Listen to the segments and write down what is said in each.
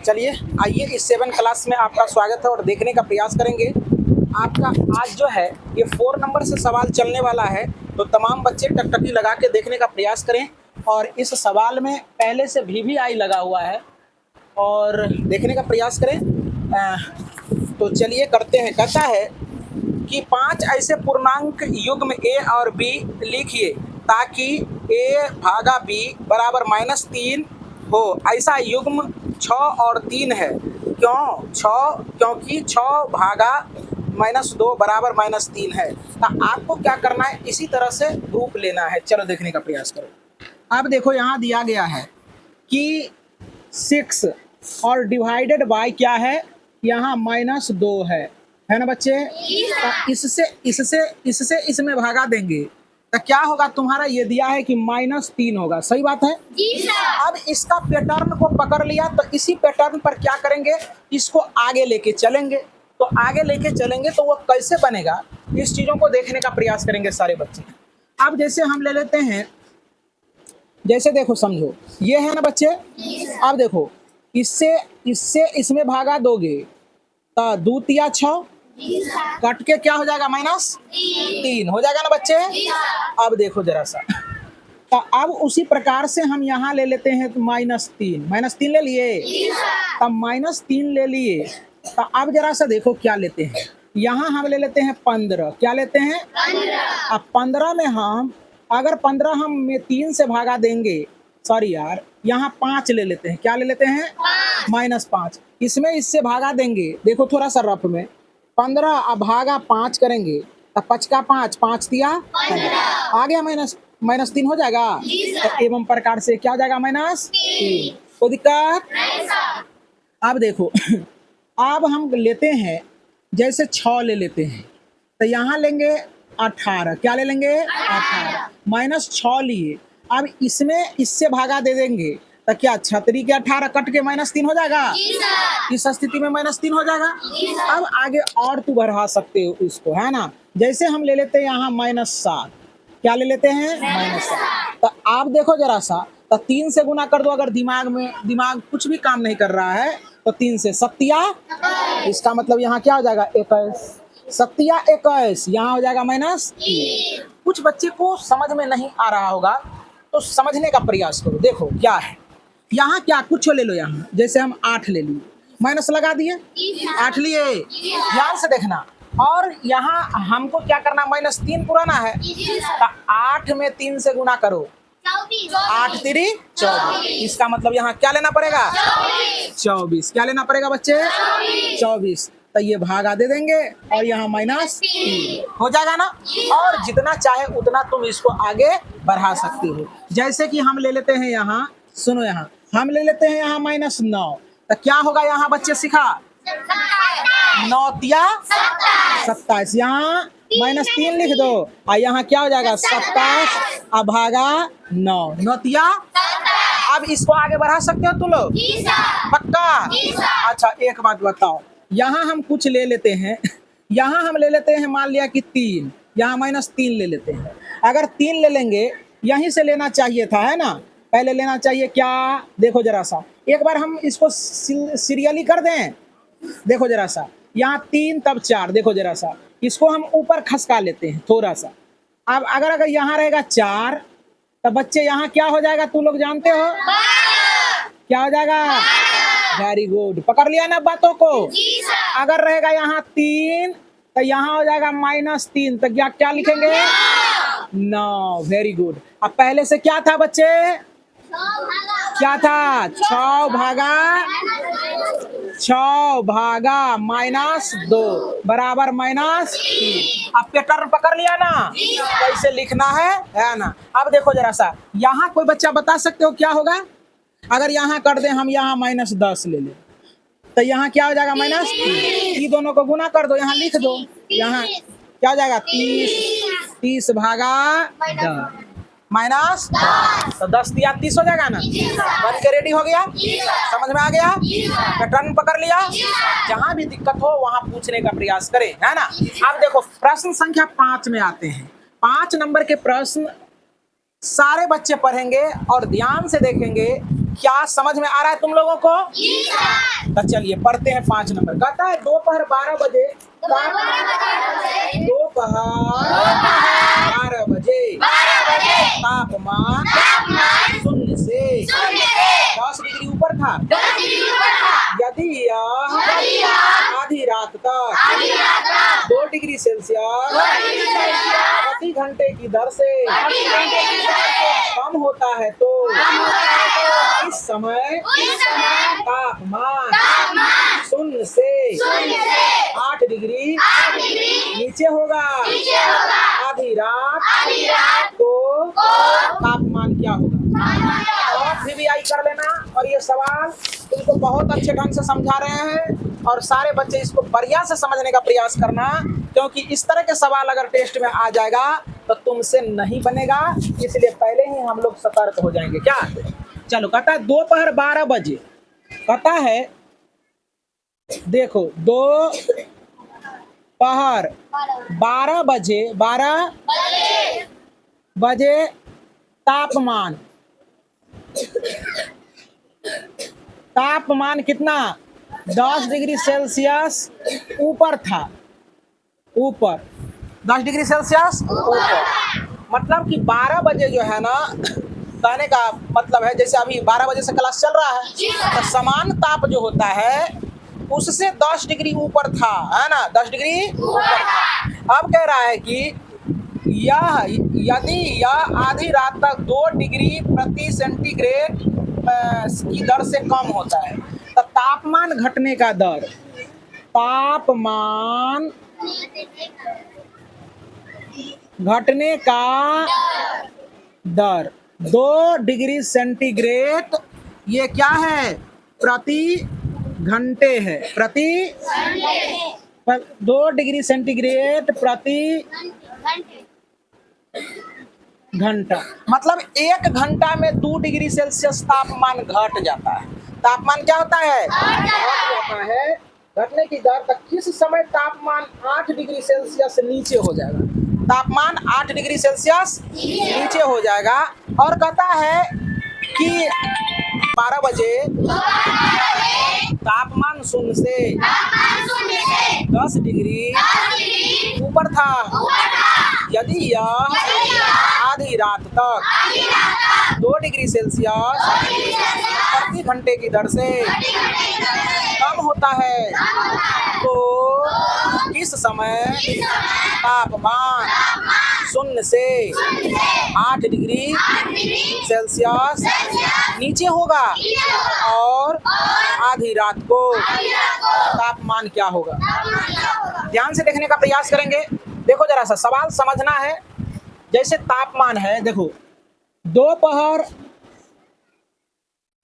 चलिए आइए इस 7 क्लास में आपका स्वागत है और देखने का प्रयास करेंगे। आपका आज जो है ये 4 नंबर से सवाल चलने वाला है, तो तमाम बच्चे टकटकी लगा के देखने का प्रयास करें। और इस सवाल में पहले से VVI लगा हुआ है और देखने का प्रयास करें। तो चलिए करते हैं। कहता है कि 5 ऐसे पूर्णांक युग्म A और B लिखिए ताकि A भागा B बराबर -3 हो। ऐसा युग्म 6 और 3 है। क्यों 6? क्योंकि 6 भागा -2 बराबर -3 है। तो आपको क्या करना है, इसी तरह से ग्रुप लेना है। चलो देखने का प्रयास करो। अब देखो यहाँ दिया गया है कि 6 और डिवाइडेड बाय क्या है, यहाँ -2 है ना बच्चे। तो इससे इसमें भागा देंगे तो क्या होगा, तुम्हारा ये दिया है कि -3 होगा। सही बात है जी सर। अब इसका पैटर्न को पकड़ लिया, तो इसी पैटर्न पर क्या करेंगे, इसको आगे लेके चलेंगे। तो आगे लेके चलेंगे तो वो कैसे बनेगा, इस चीजों को देखने का प्रयास करेंगे सारे बच्चे। अब जैसे हम ले लेते हैं, जैसे देखो समझो ये है ना बच्चे। अब देखो इससे इसमें भागा दोगे तो 2 तिया 6 कट के क्या हो जाएगा, -3 हो जाएगा ना बच्चे। अब देखो जरा सा, तो अब उसी प्रकार से हम यहाँ ले लेते हैं तो -3 ले लिए, तब -3 ले लिए। तो अब जरा सा देखो क्या लेते हैं, यहाँ हम ले लेते हैं 15। क्या लेते हैं 15। अब 15 में हम अगर 15 हम 3 से भागा देंगे, सॉरी यार, यहाँ 5 ले लेते हैं। क्या ले लेते हैं -5। इसमें इससे भागा देंगे, देखो थोड़ा सा रफ में 15 अब भागा 5 करेंगे तो 5 का 5 तिया 15 आ गया, -3 हो जाएगा। तो एवं प्रकार से क्या हो जाएगा, -3। कोई दिक्कत। अब देखो अब हम लेते हैं जैसे 6 ले लेते हैं, तो यहाँ लेंगे 18। क्या ले लेंगे 18 -6 लिए। अब इसमें इससे भागा दे देंगे तो क्या 36 के 18 कट के -3 हो जाएगा। इस स्थिति में -3 हो जाएगा। अब आगे और तू बढ़ा सकते हो इसको, है ना। जैसे हम ले लेते हैं यहाँ -7। क्या ले लेते हैं -7। तो आप देखो जरा सा, तो 3 से गुना कर दो। अगर दिमाग कुछ भी काम नहीं कर रहा है तो 3 से 7, इसका मतलब यहाँ क्या हो जाएगा 21। 21 यहाँ हो जाएगा -3। कुछ बच्चे को समझ में नहीं आ रहा होगा तो समझने का प्रयास करो। देखो क्या है यहाँ, क्या कुछ ले लो। यहाँ जैसे हम 8 ले लिए, माइनस लगा दिए, 8 लिए। ध्यान से देखना। और यहाँ हमको क्या करना, -3 पुराना है तो 8 में 3 से गुना करो, 8 3 24। इसका मतलब यहाँ क्या लेना पड़ेगा 24। क्या लेना पड़ेगा बच्चे 24। तो ये भागा दे देंगे और यहाँ -3 हो जाएगा ना। और जितना चाहे उतना तुम इसको आगे बढ़ा सकते हो। जैसे कि हम ले लेते हैं यहाँ, सुनो यहाँ हम ले लेते हैं यहाँ -9। तो क्या होगा यहाँ बच्चे सिखा, 9 तिया 27। यहाँ -3 लिख दो और यहाँ क्या हो जाएगा 27। अब भागा 9 तिया। अब इसको आगे बढ़ा सकते हो तुम लोग, पक्का। अच्छा एक बात बताओ, यहाँ हम कुछ ले लेते हैं, यहाँ हम ले लेते हैं मान लिया कि 3, यहाँ -3 ले लेते हैं। अगर 3 ले लेंगे, यहीं से लेना चाहिए था, है ना। पहले लेना चाहिए क्या, देखो जरा सा, एक बार हम इसको सीरियली कर दें। देखो जरा सा, यहाँ 3 तब 4, देखो जरा सा, इसको हम ऊपर खसका लेते हैं थोड़ा सा। अब अगर यहाँ रहेगा 4 तो बच्चे यहाँ क्या हो जाएगा, तू लोग जानते हो क्या हो जाएगा। वेरी गुड, पकड़ लिया ना बातों को। अगर रहेगा यहाँ 3 तो यहाँ हो जाएगा -3। तो क्या लिखेंगे 9। Very good. अब पहले से क्या था बच्चे, क्या था 6 भागा -2 बराबर -3। अब पैटर्न पकड़ लिया ना, कैसे लिखना है ना। अब देखो जरा सा, यहाँ कोई बच्चा बता सकते हो क्या होगा। अगर यहाँ कर दे हम, यहाँ -10 ले ले तो यहाँ क्या हो जाएगा -3। ये दोनों को गुना कर दो, यहाँ लिख दो। यहाँ क्या हो जाएगा 30 भागा 10 तो 10 तिया 30 हो जाएगा ना। बन के रेडी हो गया, समझ में आ गया, पैटर्न पकड़ लिया। जहाँ भी दिक्कत हो वहाँ पूछने का प्रयास करें, है ना। अब देखो प्रश्न संख्या 5 में आते हैं। 5 नंबर के प्रश्न सारे बच्चे पढ़ेंगे और ध्यान से देखेंगे क्या समझ में आ रहा है तुम लोगों को? तो चलिए पढ़ते हैं 5 नंबर। कहता है दोपहर 12 बजे, दोपहर 12 बजे तापमान शून्य से 10 डिग्री ऊपर था। यदि यह आधी रात तक 2 डिग्री सेल्सियस प्रति घंटे की दर से कम होता है तो इस समय तापमान शून्य से 8 डिग्री नीचे होगा। आधी रात को तापमान क्या होगा? आप भी आई कर लेना। और ये सवाल तुमको बहुत अच्छे ढंग से समझा रहे हैं और सारे बच्चे इसको बढ़िया से समझने का प्रयास करना, क्योंकि इस तरह के सवाल अगर टेस्ट में आ जाएगा तो तुमसे नहीं बनेगा, इसलिए पहले ही हम लोग सतर्क हो जाएंगे। क्या? चलो कहता है दोपहर 12 बजे, कहता है देखो दोपहर 12 बजे तापमान कितना? 10 डिग्री सेल्सियस ऊपर था। ऊपर 10 डिग्री सेल्सियस ऊपर, मतलब कि 12 बजे जो है ना, कहने का मतलब है जैसे अभी 12 बजे से क्लास चल रहा है तो समान ताप जो होता है उससे 10 डिग्री ऊपर था, है ना? 10 डिग्री ऊपर था। अब कह रहा है कि यदि यह आधी रात तक 2 डिग्री प्रति सेंटीग्रेड की दर से कम होता है तो तापमान घटने का दर, तापमान घटने का दर 2 डिग्री सेंटीग्रेड, ये क्या है? प्रति घंटे है। प्रति 2 डिग्री सेंटीग्रेड प्रति घंटा, मतलब 1 घंटा में 2 डिग्री सेल्सियस तापमान घट जाता है। तापमान क्या होता है? घट जाता है। घटने की दर तक किस समय तापमान 8 डिग्री सेल्सियस नीचे हो जाएगा? तापमान 8 डिग्री सेल्सियस नीचे हो जाएगा। और कहता है कि 12 बजे तापमान शून्य से 10 डिग्री ऊपर था। यदि यह आधी रात तक 2 डिग्री सेल्सियस प्रति घंटे की दर से कम होता है तो किस समय तापमान शून्य से 8 डिग्री सेल्सियस नीचे होगा और आधी रात को तापमान क्या होगा? ध्यान से देखने का प्रयास करेंगे। देखो जरा सा सवाल समझना है। जैसे तापमान है, देखो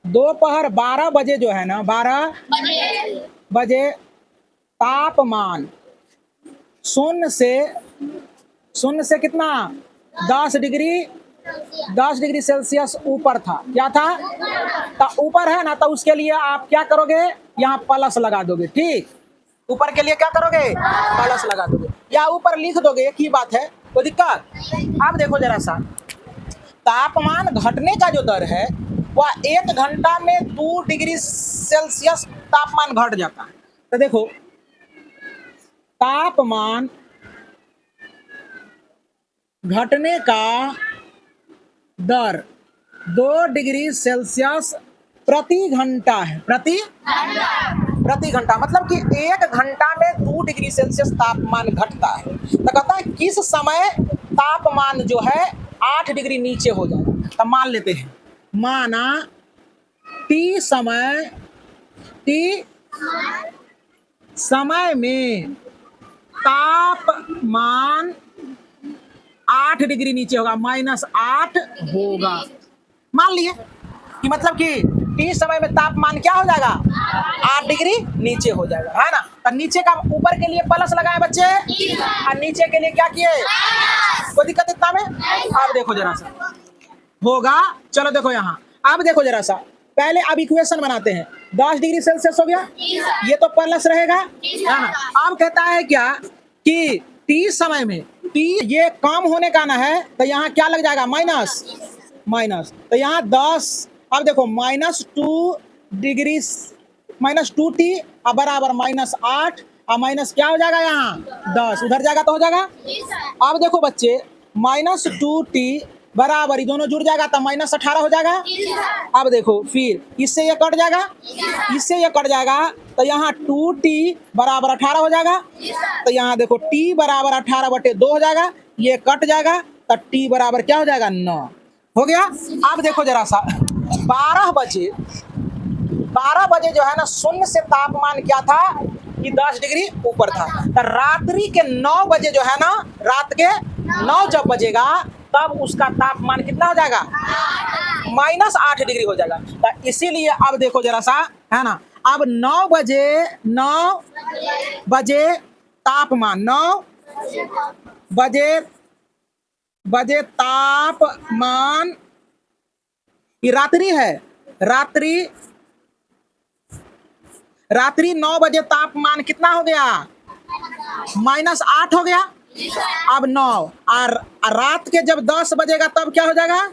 दोपहर 12 बजे जो है ना, 12 बजे तापमान शून्य से कितना? 10 डिग्री सेल्सियस ऊपर था। क्या था? तो ऊपर है ना, तो उसके लिए आप क्या करोगे? यहाँ प्लस लगा दोगे। ठीक, ऊपर के लिए क्या करोगे? प्लस लगा दोगे या ऊपर लिख दोगे, एक ही बात है, कोई दिक्कत? अब देखो जरा सा, तापमान घटने का जो दर है वह 1 घंटा में 2 डिग्री सेल्सियस तापमान घट जाता है। तो देखो तापमान घटने का दर 2 डिग्री सेल्सियस प्रति घंटा है। प्रति घंटा मतलब कि 1 घंटा में 2 डिग्री सेल्सियस तापमान घटता है। तो कहता है किस समय तापमान जो है 8 डिग्री नीचे हो जाएगा। तो मान लेते हैं, माना टी समय में तापमान 8 डिग्री नीचे होगा, -8 होगा। मान लिए कि मतलब कि टी समय में तापमान क्या हो जाएगा? 8 डिग्री नीचे हो जाएगा, है ना? तो नीचे का ऊपर के लिए प्लस लगाए बच्चे और नीचे के लिए क्या किए? कोई दिक्कत इतना में? अब देखो जरा सा होगा। चलो देखो यहाँ, अब देखो जरा सा, पहले अब इक्वेशन बनाते हैं। 10 डिग्री सेल्सियस हो गया, ये तो प्लस रहेगा, है ना? अब कहता है क्या कि टी समय में टी ये कम होने का ना है, तो यहाँ क्या लग जाएगा? माइनस। तो यहाँ 10 अब देखो -2 डिग्री -2t बराबर -8 और माइनस क्या हो जाएगा यहाँ 10, उधर जाएगा तो हो जाएगा। अब देखो बच्चे -2t बराबर ये दोनों जुड़ जाएगा तो -18 हो जाएगा। अब देखो फिर इससे ये कट जाएगा, इससे ये कट जाएगा तो यहाँ 2t बराबर 18 हो जाएगा। तो यहाँ देखो t बराबर 18/2 हो जाएगा, ये कट जाएगा तो t बराबर क्या हो जाएगा 9 हो गया। अब देखो जरा सा 12 बजे जो है ना शून्य से तापमान क्या था कि 10 डिग्री ऊपर था। तो रात्रि के 9 बजे जो है ना, रात के 9 जब बजेगा तब उसका तापमान कितना हो जाएगा -8 डिग्री हो जाएगा। तो इसीलिए अब देखो जरा सा है ना, अब 9 बजे तापमान 9 बजे तापमान ये रात्रि है, रात्रि 9 बजे तापमान कितना हो गया -8 हो गया। अब 9 और रात के जब 10 बजेगा तब क्या हो जाएगा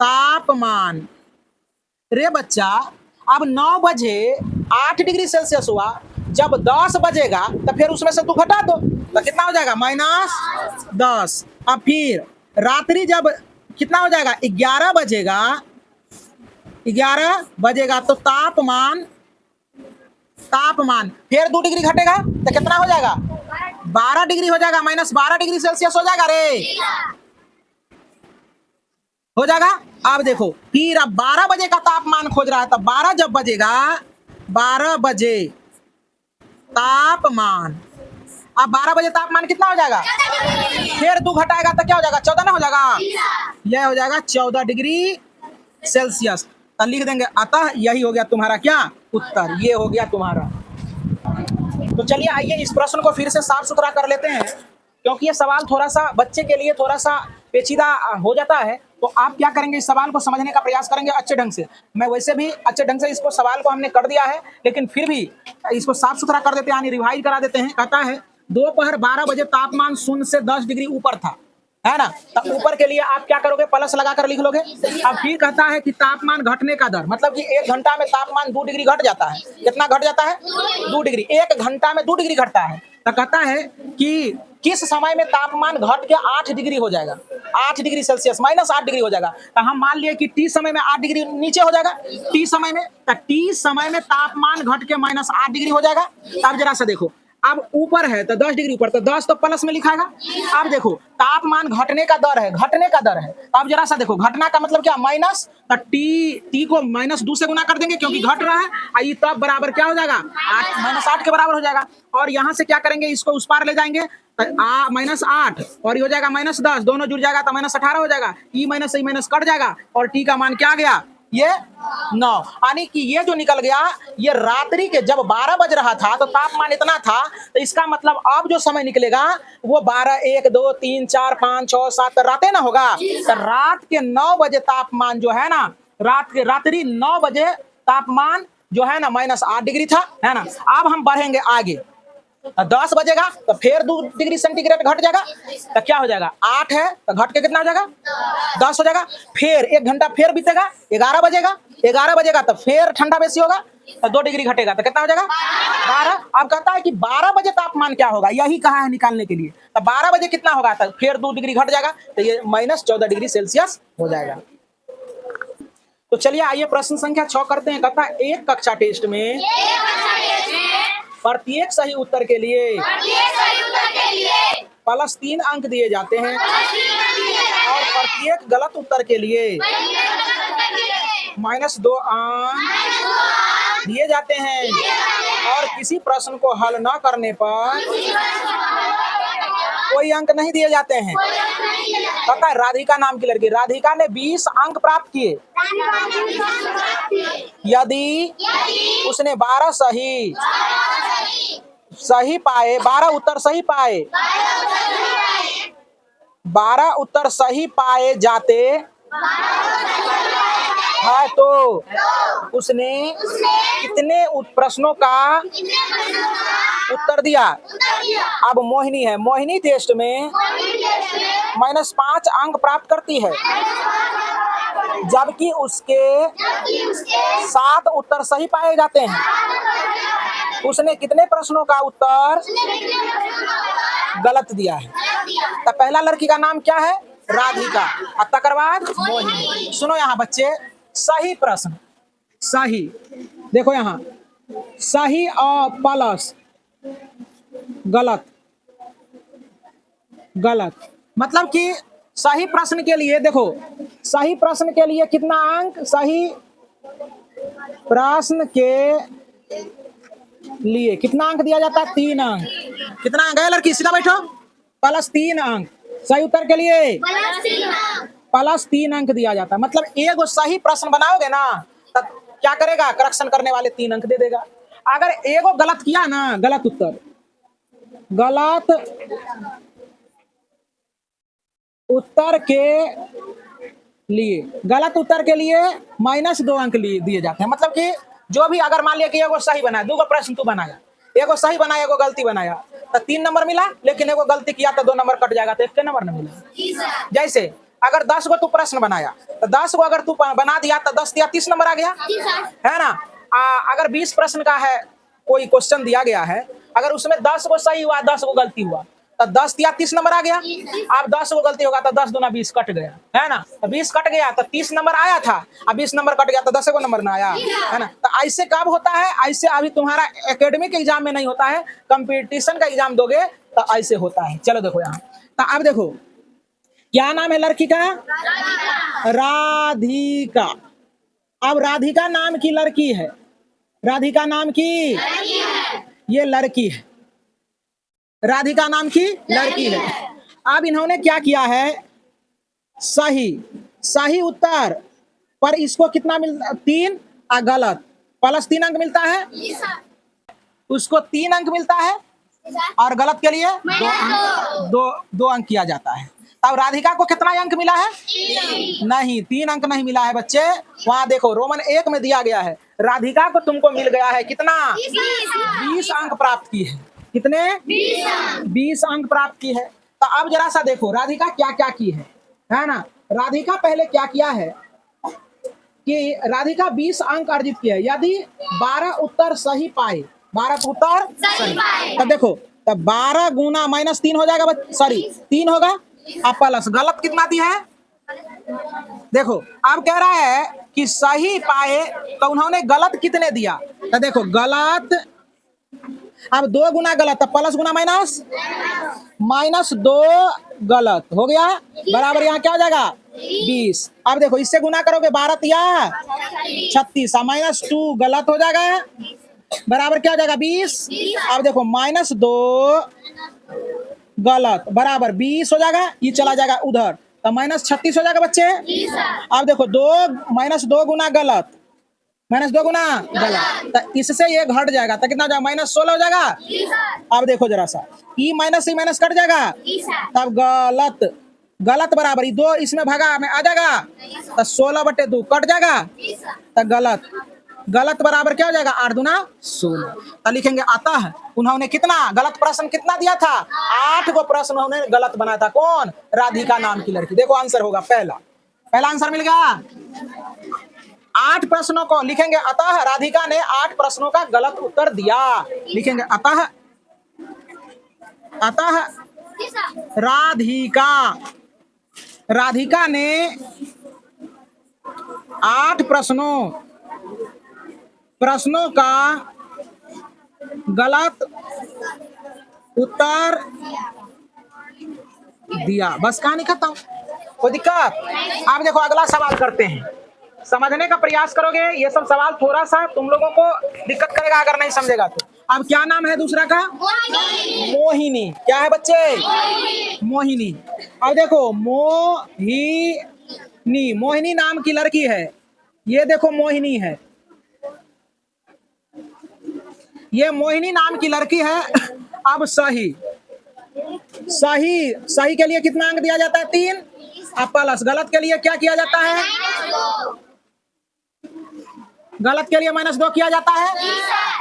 तापमान। रे बच्चा अब 9 बजे 8 डिग्री सेल्सियस हुआ, जब 10 बजेगा तो फिर उसमें से तू घटा दो तो कितना हो जाएगा -10। अब फिर रात्रि जब कितना हो जाएगा 11 बजेगा तो तापमान फिर 2 डिग्री घटेगा तो कितना हो जाएगा 12 डिग्री हो जाएगा, -12 डिग्री सेल्सियस हो जाएगा रे, हो जाएगा। अब देखो फिर अब 12 बजे का तापमान खोज रहा है, तो 12 जब बजेगा 12 बजे तापमान, अब 12 बजे तापमान कितना हो जाएगा, फिर 2 घटाएगा तो क्या हो जाएगा 14 ना हो जाएगा, यह हो जाएगा 14 डिग्री सेल्सियस। तो लिख देंगे अतः यही हो गया तुम्हारा क्या उत्तर, ये हो गया तुम्हारा। तो चलिए आइए इस प्रश्न को फिर से साफ सुथरा कर लेते हैं, क्योंकि ये सवाल थोड़ा सा बच्चे के लिए थोड़ा सा पेचीदा हो जाता है। तो आप क्या करेंगे, इस सवाल को समझने का प्रयास करेंगे अच्छे ढंग से। मैं वैसे भी अच्छे ढंग से इसको सवाल को हमने कर दिया है, लेकिन फिर भी इसको साफ सुथरा कर देते हैं, यानी रिवाइज करा देते हैं। कहता है दोपहर 12 बजे तापमान 0 से 10 डिग्री ऊपर था, है ना। तो ऊपर के लिए आप क्या करोगे, प्लस लगाकर लिख लोगे। अब फिर कहता है कि तापमान घटने का दर, मतलब कि 1 घंटा में तापमान 2 डिग्री घट जाता है। कितना घट जाता है 2 डिग्री, 1 घंटा में 2 डिग्री घटता है। तो कहता है कि किस समय में तापमान घट के 8 डिग्री हो जाएगा, 8 डिग्री सेल्सियस -8 डिग्री हो जाएगा। तो हम मान लिए कि टी समय में 8 डिग्री नीचे हो जाएगा, टी समय में, तो टी समय में तापमान घट के -8 डिग्री हो जाएगा। अब जरा सा देखो, अब ऊपर है तो 10 डिग्री ऊपर, तो 10 तो प्लस में लिखाएगा। अब देखो तापमान घटने का दर है, अब जरा सा देखो घटना का मतलब क्या माइनस, तो टी को -2 से गुना कर देंगे क्योंकि घट रहा है, आई तब बराबर क्या हो जाएगा 8 के बराबर हो जाएगा। और यहाँ से क्या करेंगे, इसको उस पार ले जाएंगे तो -8 और ये हो जाएगा -10, दोनों जुड़ जाएगा तो -18 हो जाएगा, ई माइनस कट जाएगा और टी का मान क्या आ गया ये 9। यानी कि ये जो निकल गया, ये रात्रि के जब 12 बज रहा था तो तापमान इतना था, तो इसका मतलब अब जो समय निकलेगा वो 12, 1, 2, 3, 4, 5, 6, 7 रातें ना होगा। तो रात के 9 बजे तापमान जो है ना, रात्रि 9 बजे तापमान जो है ना -8 डिग्री था, है ना। अब हम बढ़ेंगे आगे, 10 बजेगा तो फिर 2 डिग्री सेंटीग्रेड घट जाएगा, तो क्या हो जाएगा 8 है तो घट के कितना हो जाएगा 10 हो जाएगा। फिर 1 घंटा फिर बीतेगा, 11 बजेगा तो फिर ठंडा बेसी होगा तो 2 डिग्री घटेगा तो कितना हो जाएगा 12। अब कहता है कि 12 बजे तापमान क्या होगा, यही कहा है निकालने के लिए। तो 12 बजे कितना होगा, तो फिर 2 डिग्री घट जाएगा, तो ये -14 डिग्री सेल्सियस हो जाएगा। तो चलिए आइए प्रश्न संख्या 6 करते हैं। कहता है एक कक्षा टेस्ट में प्रत्येक सही उत्तर के लिए +3 अंक दिए जाते हैं और प्रत्येक गलत उत्तर के लिए -2 अंक दिए जाते हैं, और किसी प्रश्न को हल न करने पर कोई अंक नहीं दिए जाते हैं। पता है राधिका नाम की लड़की, राधिका ने 20 अंक प्राप्त किए यदि उसने 12 सही पाए, 12 उत्तर सही पाए, 12 उत्तर सही पाए जाते है तो उसने कितने प्रश्नों का उत्तर दिया। अब मोहिनी है, मोहिनी टेस्ट में -5 अंक प्राप्त करती है जबकि उसके 7 उत्तर सही पाए जाते हैं। उसने कितने प्रश्नों का उत्तर गलत दिया है? तो पहला लड़की का नाम क्या है? राधिका। और तकर बाद मोहिनी। सुनो यहाँ बच्चे, सही प्रश्न, सही देखो यहाँ, सही और प्लस गलत, गलत मतलब कि सही प्रश्न के लिए देखो, सही प्रश्न के लिए कितना अंक? सही प्रश्न के लिए कितना अंक दिया जाता है? 3 अंक। कितना अंक है लड़की? सीधा बैठो। प्लस 3 अंक। सही उत्तर के लिए प्लस 3 अंक दिया जाता है। मतलब एक सही प्रश्न बनाओगे ना, तब क्या करेगा? करेक्शन करने वाले 3 अंक दे देगा। अगर एक गलत किया ना, गलत उत्तर, गलत उत्तर के लिए, गलत उत्तर के लिए -2 अंक दिए जाते हैं। मतलब कि जो भी, अगर मान लिया कि एगो सही बनाया, 2 प्रश्न तू बनाया, एगो सही बनाया, एगो गलती बनाया, तो 3 नंबर मिला, लेकिन एगो गलती किया तो 2 नंबर कट जाएगा, तो 1 नंबर न मिला। जैसे अगर 10 गो तू प्रश्न बनाया, तो 10 गो अगर तू बना दिया तो 10 दिया 30 नंबर आ गया, है ना। अगर 20 प्रश्न का है, कोई क्वेश्चन दिया गया है, अगर उसमें 10 गो सही हुआ, 10 गो गलती हुआ, तो 10 दिया 30 नंबर आ गया। अब 10 गो गलती होगा तो 10 दूना 20 कट गया, है ना। तो 20 कट गया तो 30 नंबर आया था, अब 20 नंबर कट गया तो 10 गो नंबर ना आया, है ना। तो ऐसे कब होता है? ऐसे अभी तुम्हारा एकेडमिक एग्जाम में नहीं होता है, कंपटीशन का एग्जाम दोगे तो ऐसे होता है। चलो देखो यहाँ, तो अब देखो क्या नाम है लड़की का? राधिका। अब राधिका नाम की लड़की है, राधिका नाम की ये लड़की है, राधिका नाम की लड़की है। अब इन्होंने क्या किया है? सही, सही उत्तर पर इसको कितना मिलता? 3 और गलत प्लस 3 अंक मिलता है, उसको 3 अंक मिलता है, और गलत के लिए 2 अंक किया जाता है। तब राधिका को कितना अंक मिला है? नहीं, 3 अंक नहीं मिला है बच्चे। वहां देखो रोमन 1 में दिया गया है, राधिका को तुमको मिल गया है कितना? 20 अंक प्राप्त की है। कितने? 20 अंक प्राप्त की है। तो अब जरा सा देखो राधिका क्या क्या की है ना। राधिका पहले क्या किया है कि राधिका 20 अंक अर्जित किया है। यदि 12 उत्तर सही पाए, 12 उत्तर सही, तो देखो तब 12 गुना -3 हो जाएगा, सॉरी 3 होगा, अब प्लस गलत कितना दिया है? देखो अब कह रहा है कि सही पाए, तो उन्होंने गलत कितने दिया? तो देखो गलत, अब 2 गुना गलत, तो प्लस गुना -2 गलत हो गया, बराबर यहाँ क्या हो जाएगा? 20। अब देखो इससे गुना करोगे 12 या 36, -2 गलत हो जाएगा, बराबर क्या हो जाएगा? 20। अब देखो -2 गलत बराबर 20 हो जाएगा, ये चला जाएगा उधर, तो -36 हो जाएगा बच्चे। अब देखो 2 गुना गलत, -2 गुना गलत, तो इससे ये घट जाएगा, तो कितना हो जाएगा? -16 हो जाएगा। अब देखो जरा सा, ई माइनस से माइनस कट जाएगा, तब गलत, गलत बराबर 2 इसमें भागा में आ जाएगा, तो 16/2 कट जाएगा, तो गलत, गलत बराबर क्या हो जाएगा? 8 दूना 16। तो लिखेंगे अतः उन्होंने कितना गलत प्रश्न कितना दिया था? 8 गो प्रश्न उन्होंने गलत बनाया था। कौन? राधिका नाम की लड़की। देखो आंसर होगा पहला आंसर मिल गया। 8 प्रश्नों को लिखेंगे अतः राधिका ने 8 प्रश्नों का गलत उत्तर दिया। लिखेंगे अतः राधिका ने 8 प्रश्नों का गलत उत्तर दिया। बस कहानी खत्म, कोई दिक्कत? आप देखो अगला सवाल करते हैं, समझने का प्रयास करोगे। ये सब सवाल थोड़ा सा तुम लोगों को दिक्कत करेगा अगर नहीं समझेगा तो। अब क्या नाम है दूसरा का? मोहिनी। क्या है बच्चे? मोहिनी। अब देखो मोहिनी नाम की लड़की है, ये देखो मोहिनी है, ये मोहिनी नाम की लड़की है। अब सही के लिए कितना अंक दिया जाता है? 3। अब प्लस गलत के लिए क्या किया जाता है? गलत के लिए -2 किया जाता है।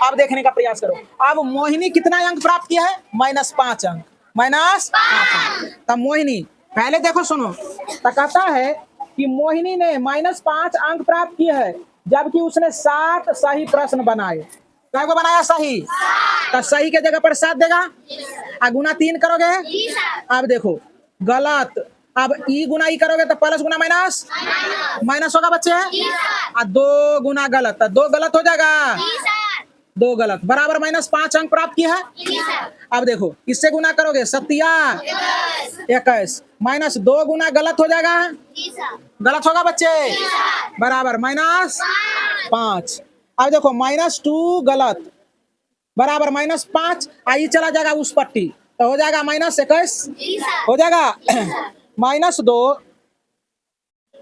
अब देखने का प्रयास करो। अब मोहिनी कितना अंक प्राप्त किया है? -5 अंक, -5 अंक। तब मोहिनी पहले देखो सुनो, तो कहता है कि मोहिनी ने -5 अंक प्राप्त किए हैं, जबकि उसने 7 सही प्रश्न बनाए। क्या को बनाया सही? तो सही के जगह पर 7 देगा। अब गुना 3 करोगे, अब देखो गलत। अब ई गुना ई करोगे तो प्लस गुना माइनस माइनस होगा बच्चे। और 2 गुना गलत, तो 2 गलत हो जाएगा, 2 गलत बराबर -5 अंक प्राप्त किया है। अब देखो इससे गुना करोगे 7 21 माइनस 2 गुना गलत हो जाएगा, गलत होगा बच्चे, बराबर -5। अब देखो -2 गलत बराबर -5, आई चला जाएगा उस पट्टी, तो हो जाएगा -21 हो जाएगा। -2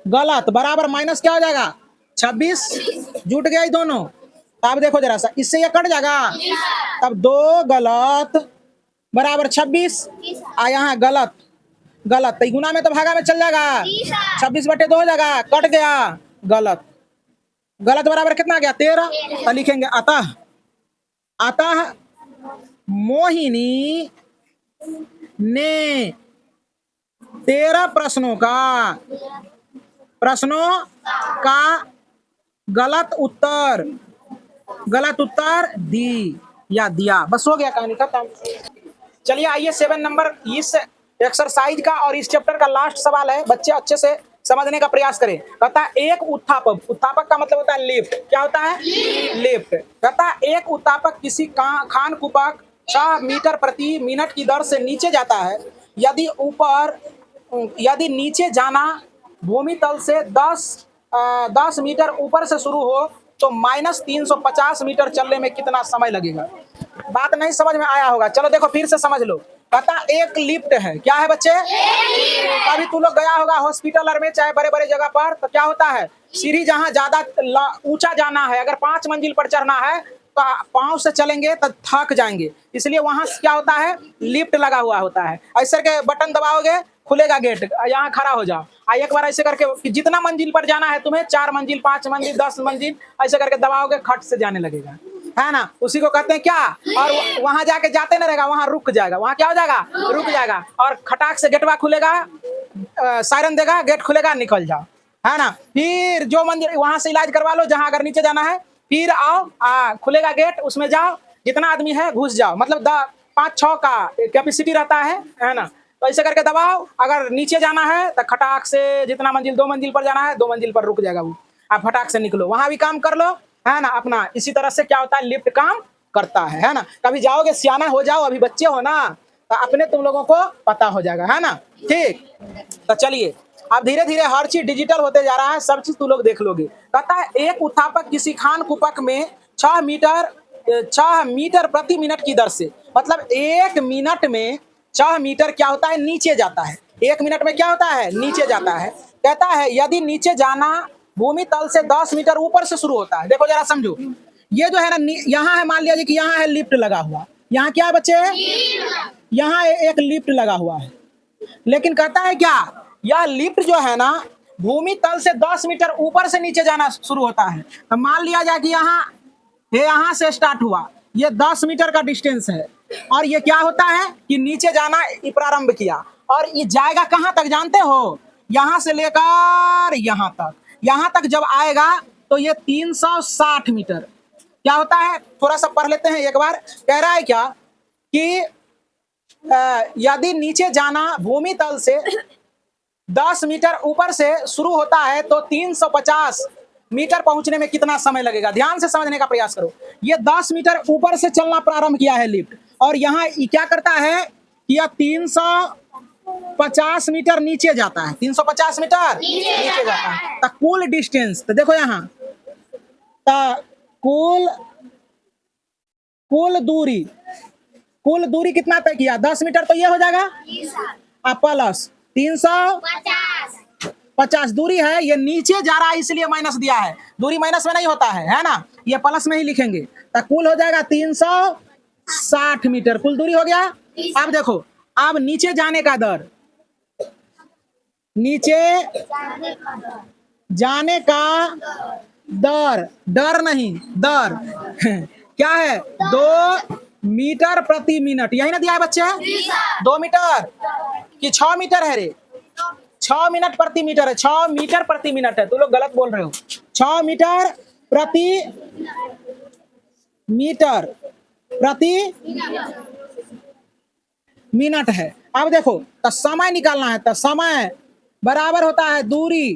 गलत बराबर माइनस क्या हो जाएगा 26, जुट गया ही दोनों। अब देखो जरा सा, इससे ये कट जाएगा, तब 2 गलत बराबर 26, आ यहाँ गलत गलत, तो गुना में तो भागा में चल जाएगा, 26/2 हो जाएगा, कट गया, गलत गलत बराबर कितना आ गया 13। तो लिखेंगे अतः अतः मोहिनी ने 13 प्रश्नों का गलत उत्तर दी या दिया। बस हो गया, कहानी खत्म। चलिए आइए 7 नंबर इस एक्सरसाइज का और इस चैप्टर का लास्ट सवाल है, बच्चे अच्छे से समझने का प्रयास करें। कहता है एक उत्थापक का मतलब होता है लिफ्ट। क्या होता है? लिफ्ट। कहता है एक उत्थापक किसी खान कुपक 6 मीटर प्रति मिनट की दर से नीचे जाता है। यदि नीचे जाना भूमि तल से 10 मीटर ऊपर से शुरू हो तो -350 मीटर चलने में कितना समय लगेगा। बात नहीं समझ में आया होगा, चलो देखो फिर से समझ लो। कहता एक लिफ्ट है, क्या है बच्चे? अभी तू लोग गया होगा हॉस्पिटल में, चाहे बड़े बड़े जगह पर, तो क्या होता है सीढ़ी जहाँ ज्यादा ऊंचा जाना है, अगर 5 मंजिल पर चढ़ना है तो पाँव से चलेंगे तो थक जाएंगे, इसलिए वहां क्या होता है लिफ्ट लगा हुआ होता है। ऐसे के बटन दबाओगे खुलेगा गेट, यहाँ खड़ा हो जाओ, एक बार ऐसे करके जितना मंजिल पर जाना है तुम्हें, 4 मंजिल 5 मंजिल 10 मंजिल ऐसे करके दबाओगे, खट से जाने लगेगा, है ना। उसी को कहते हैं क्या, और वहां जाके जाते नहीं रहेगा, वहां रुक जाएगा, वहां क्या हो जाएगा रुक जाएगा, और खटाक से गेटवा खुलेगा, सायरन देगा, गेट खुलेगा, निकल जाओ, है ना। फिर जो मंदिर वहां से इलाज करवा लो, जहां अगर नीचे जाना है, फिर आओ खुलेगा गेट, उसमें जाओ, जितना आदमी है घुस जाओ, मतलब 5-6 का कैपेसिटी रहता है ना। तो ऐसे करके दबाओ, अगर नीचे जाना है तो खटाक से जितना मंजिल 2 मंजिल पर जाना है 2 मंजिल पर रुक जाएगा वो, आप फटाक से निकलो, वहां भी काम कर लो, है ना अपना। इसी तरह से क्या होता है लिफ्ट काम करता है ना। कभी जाओगे सियाना हो जाओ, अभी बच्चे हो ना, तो अपने तुम लोगों को पता हो जाएगा, है ना। ठीक, तो चलिए अब धीरे धीरे हर चीज डिजिटल होते जा रहा है, सब चीज तुम लोग देख लोगे। कहता है एक उत्थापक किसी खान कुपक में 6 मीटर प्रति मिनट की दर से, मतलब 1 मिनट में 6 मीटर क्या होता है नीचे जाता है, 1 मिनट में क्या होता है नीचे जाता है। कहता है यदि नीचे जाना भूमि तल से 10 मीटर ऊपर से शुरू होता है। देखो जरा समझो, ये जो है ना, यहाँ है, मान लिया कि यहाँ है लिफ्ट लगा हुआ, यहाँ क्या है बच्चे, यहाँ एक लिफ्ट लगा हुआ है, लेकिन कहता है क्या, यह लिफ्ट जो है ना भूमि तल से 10 मीटर ऊपर से नीचे जाना शुरू होता है। तो मान लिया जाए कि यहाँ से स्टार्ट हुआ, ये 10 मीटर का डिस्टेंस है, और ये क्या होता है कि नीचे जाना प्रारंभ किया, और ये जाएगा कहाँ तक जानते हो, यहाँ से लेकर यहाँ तक जब आएगा तो ये 360 मीटर क्या होता है, थोड़ा सा पढ़ लेते हैं एक बार। कह रहा है क्या कि यदि नीचे जाना भूमि तल से 10 मीटर ऊपर से शुरू होता है तो 350 मीटर पहुंचने में कितना समय लगेगा। ध्यान से समझने का प्रयास करो। ये 10 मीटर ऊपर से चलना प्रारंभ किया है लिफ्ट, और यहाँ क्या करता है कि यह 350 मीटर नीचे जाता है, 350 मीटर नीचे जाता है। तो कुल डिस्टेंस, तो देखो यहाँ कुल दूरी कितना तय किया, 10 मीटर, तो ये हो जाएगा प्लस 350 दूरी है, ये नीचे जा रहा है इसलिए माइनस दिया है, दूरी माइनस में नहीं होता है ना, ये प्लस में ही लिखेंगे। तो कुल हो जाएगा 360 मीटर कुल दूरी हो गया। अब देखो, अब नीचे जाने का दर, नीचे जाने का डर नहीं दर क्या है, 2 मीटर प्रति मिनट, यही ना दिया है बच्चे, 2 मीटर कि 6 मीटर है रे, 6 मिनट प्रति मीटर है, 6 मीटर प्रति मिनट है, तुम लोग गलत बोल रहे हो। 6 मीटर प्रति मीटर प्रति मिनट है। अब देखो, तो समय निकालना है, तो समय बराबर होता है दूरी,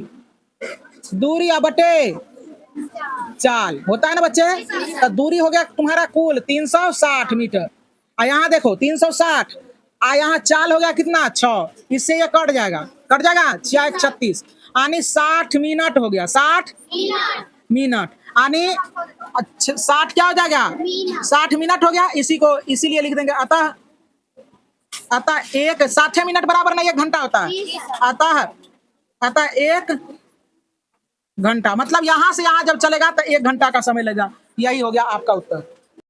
दूरी बटे चाल होता है ना बच्चे। तो दूरी हो गया तुम्हारा कुल 360 मीटर। और यहाँ देखो 360, और यहाँ चाल हो गया कितना 6, इससे ये कट जाएगा, कट जाएगा 6 36, यानी 60 मिनट हो गया, 60 मिनट, यानी 60 क्या हो जाएगा 60 मिनट हो गया। इसी को इसीलिए लिख देंगे, अतः एक 60 मिनट बराबर ना 1 घंटा होता है। अतः 1 घंटा, मतलब यहां से यहां जब चलेगा तो 1 घंटा का समय लगेगा। यही हो गया आपका उत्तर।